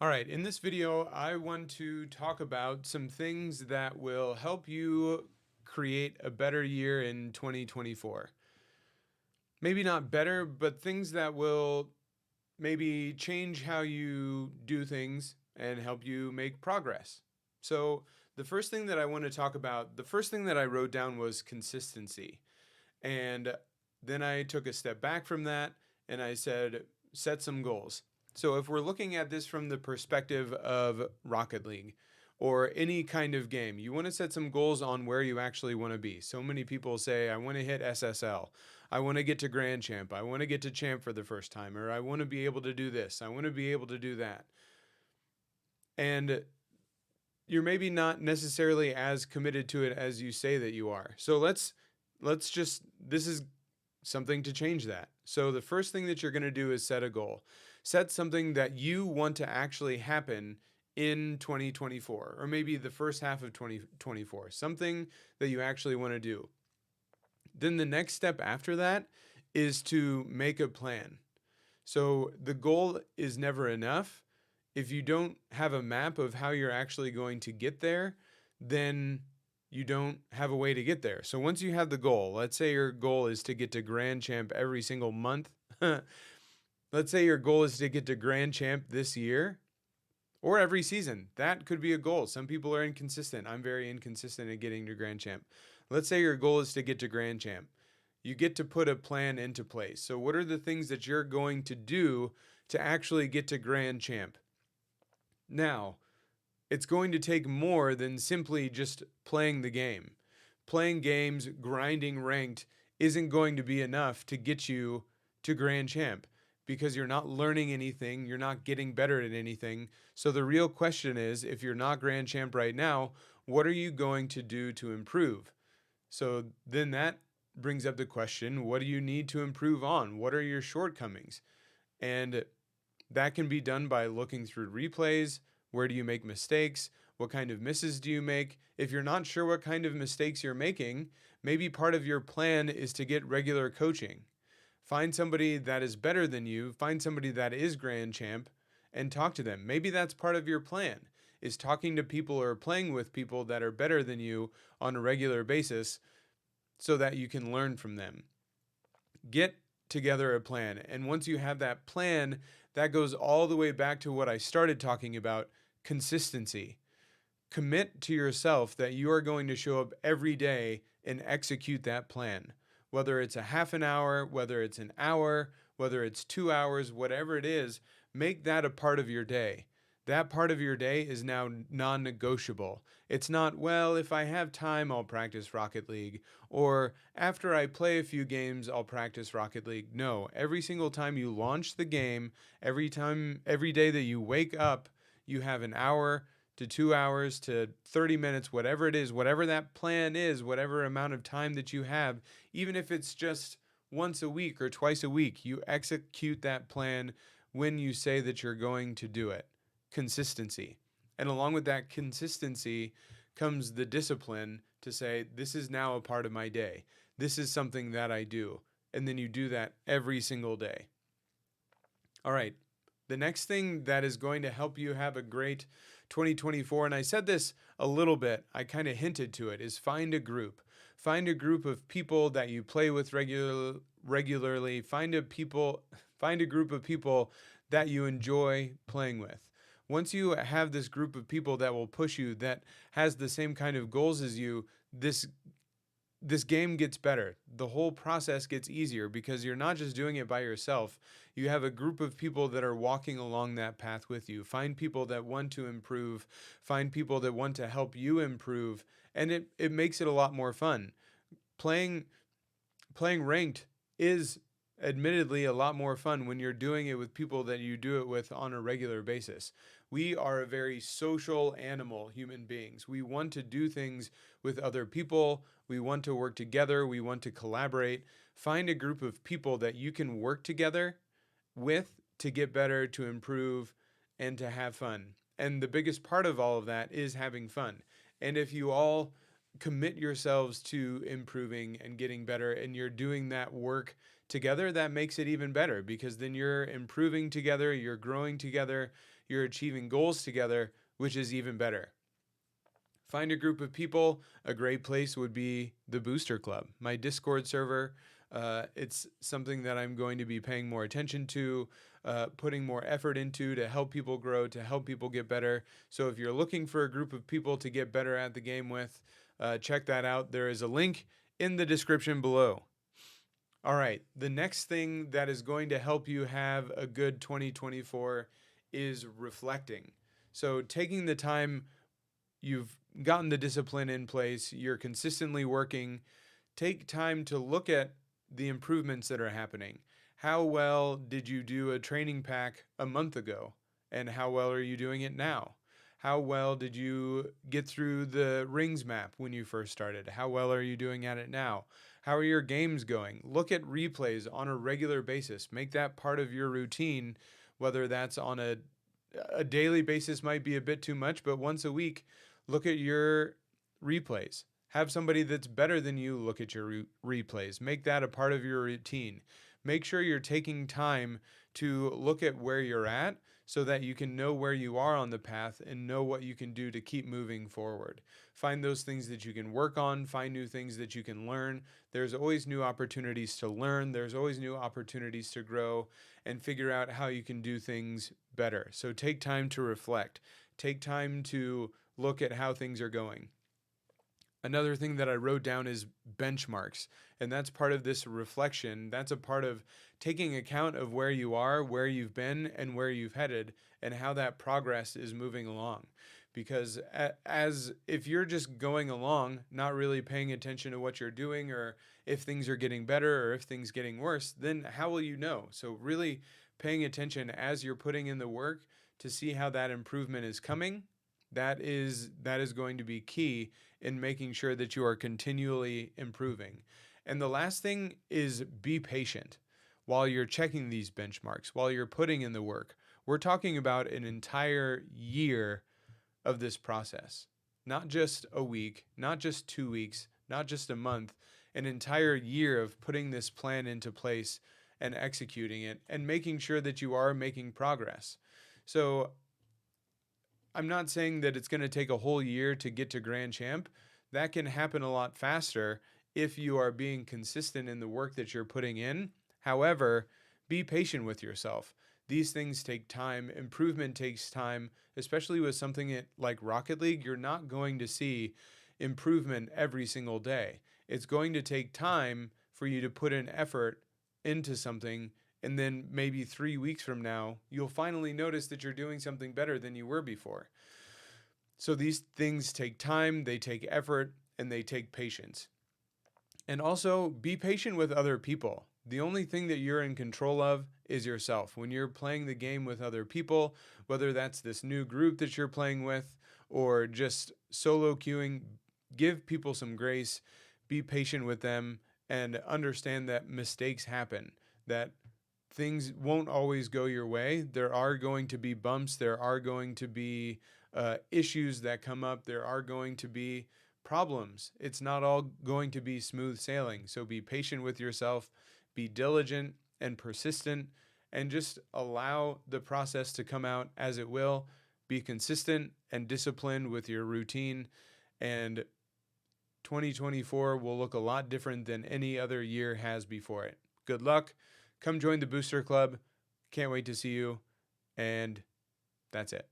All right, in this video, I want to talk about some things that will help you create a better year in 2024. Maybe not better, but things that will maybe change how you do things and help you make progress. So, the first thing that I want to talk about, the first thing that I wrote down was consistency. And then I took a step back from that and I said, set some goals. So if we're looking at this from the perspective of Rocket League or any kind of game, you want to set some goals on where you actually want to be. So many people say, I want to hit SSL. I want to get to Grand Champ. I want to get to Champ for the first time. Or I want to be able to do this. I want to be able to do that. And you're maybe not necessarily as committed to it as you say that you are. So let's just this is something to change that. So the first thing that you're going to do is set a goal. Set something that you want to actually happen in 2024 or maybe the first half of 2024. Something that you actually want to do. Then the next step after that is to make a plan. So the goal is never enough. If you don't have a map of how you're actually going to get there, then you don't have a way to get there. So once you have the goal, let's say your goal is to get to Grand Champ every single month. Let's say your goal is to get to Grand Champ this year or every season. That could be a goal. Some people are inconsistent. I'm very inconsistent at getting to Grand Champ. Let's say your goal is to get to Grand Champ. You get to put a plan into place. So, what are the things that you're going to do to actually get to Grand Champ? Now, it's going to take more than simply just playing the game. Playing games, grinding ranked isn't going to be enough to get you to Grand Champ because you're not learning anything, you're not getting better at anything. So the real question is, if you're not Grand Champ right now, what are you going to do to improve? So then that brings up the question, what do you need to improve on? What are your shortcomings? And that can be done by looking through replays. Where do you make mistakes? What kind of misses do you make? If you're not sure what kind of mistakes you're making, maybe part of your plan is to get regular coaching. Find somebody that is better than you, find somebody that is Grand Champ, and talk to them. Maybe that's part of your plan, is talking to people or playing with people that are better than you on a regular basis so that you can learn from them. Get together a plan. And once you have that plan, that goes all the way back to what I started talking about, consistency. Commit to yourself that you are going to show up every day and execute that plan. Whether it's a half an hour, whether it's an hour, whether it's 2 hours, whatever it is, make that a part of your day. That part of your day is now non negotiable. It's not, well, if I have time, I'll practice Rocket League, or after I play a few games, I'll practice Rocket League. No, every single time you launch the game, every day that you wake up, you have an hour to 2 hours to 30 minutes, whatever it is, whatever that plan is, whatever amount of time that you have, even if it's just once a week or twice a week, you execute that plan when you say that you're going to do it. Consistency. And along with that consistency comes the discipline to say, this is now a part of my day. This is something that I do. And then you do that every single day. All right. The next thing that is going to help you have a great 2024, and I said this a little bit, I kind of hinted to it, is find a group. Find a group of people that you play with regularly. Find a group of people that you enjoy playing with. Once you have this group of people that will push you, that has the same kind of goals as you, this game gets better. The whole process gets easier because you're not just doing it by yourself. You have a group of people that are walking along that path with you. Find people that want to improve, find people that want to help you improve, and it makes it a lot more fun. Playing playing ranked is admittedly a lot more fun when you're doing it with people that you do it with on a regular basis. We are a very social animal, human beings. We want to do things with other people. We want to work together. We want to collaborate. Find a group of people that you can work together with to get better, to improve, and to have fun. And the biggest part of all of that is having fun. And if you all commit yourselves to improving and getting better and you're doing that work together, that makes it even better because then you're improving together, you're growing together, you're achieving goals together, which is even better. Find a group of people. A great place would be the Booster Club, my Discord server. It's something that I'm going to be paying more attention to, putting more effort into to help people grow, to help people get better. So if you're looking for a group of people to get better at the game with, check that out. There is a link in the description below. All right, the next thing that is going to help you have a good 2024 is reflecting. So taking the time, you've gotten the discipline in place, you're consistently working, take time to look at the improvements that are happening. How well did you do a training pack a month ago? And how well are you doing it now? How well did you get through the rings map when you first started? How well are you doing at it now? How are your games going? Look at replays on a regular basis. Make that part of your routine, whether that's on a daily basis might be a bit too much, but once a week, look at your replays. Have somebody that's better than you look at your replays. Make that a part of your routine. Make sure you're taking time to look at where you're at so that you can know where you are on the path and know what you can do to keep moving forward. Find those things that you can work on, find new things that you can learn. There's always new opportunities to learn, there's always new opportunities to grow and figure out how you can do things better. So take time to reflect. Take time to look at how things are going. Another thing that I wrote down is benchmarks, and that's part of this reflection. That's a part of taking account of where you are, where you've been, and where you've headed, and how that progress is moving along. Because as if you're just going along, not really paying attention to what you're doing, or if things are getting better, or if things getting worse, then how will you know? So really paying attention as you're putting in the work to see how that improvement is coming. That is going to be key in making sure that you are continually improving. And the last thing is be patient while you're checking these benchmarks, while you're putting in the work. We're talking about an entire year of this process, not just a week, not just 2 weeks, not just a month, an entire year of putting this plan into place and executing it and making sure that you are making progress. So I'm not saying that it's going to take a whole year to get to Grand Champ. That can happen a lot faster if you are being consistent in the work that you're putting in. However, be patient with yourself. These things take time. Improvement takes time, especially with something like Rocket League. You're not going to see improvement every single day. It's going to take time for you to put an effort into something, and then maybe 3 weeks from now, you'll finally notice that you're doing something better than you were before. So these things take time, they take effort, and they take patience. And also be patient with other people. The only thing that you're in control of is yourself. When you're playing the game with other people, whether that's this new group that you're playing with or just solo queuing, give people some grace, be patient with them, and understand that mistakes happen, that things won't always go your way. There are going to be bumps. There are going to be issues that come up. There are going to be problems. It's not all going to be smooth sailing. So be patient with yourself, be diligent and persistent, and just allow the process to come out as it will. Be consistent and disciplined with your routine, and 2024 will look a lot different than any other year has before it. Good luck. Come join the Booster Club. Can't wait to see you. And that's it.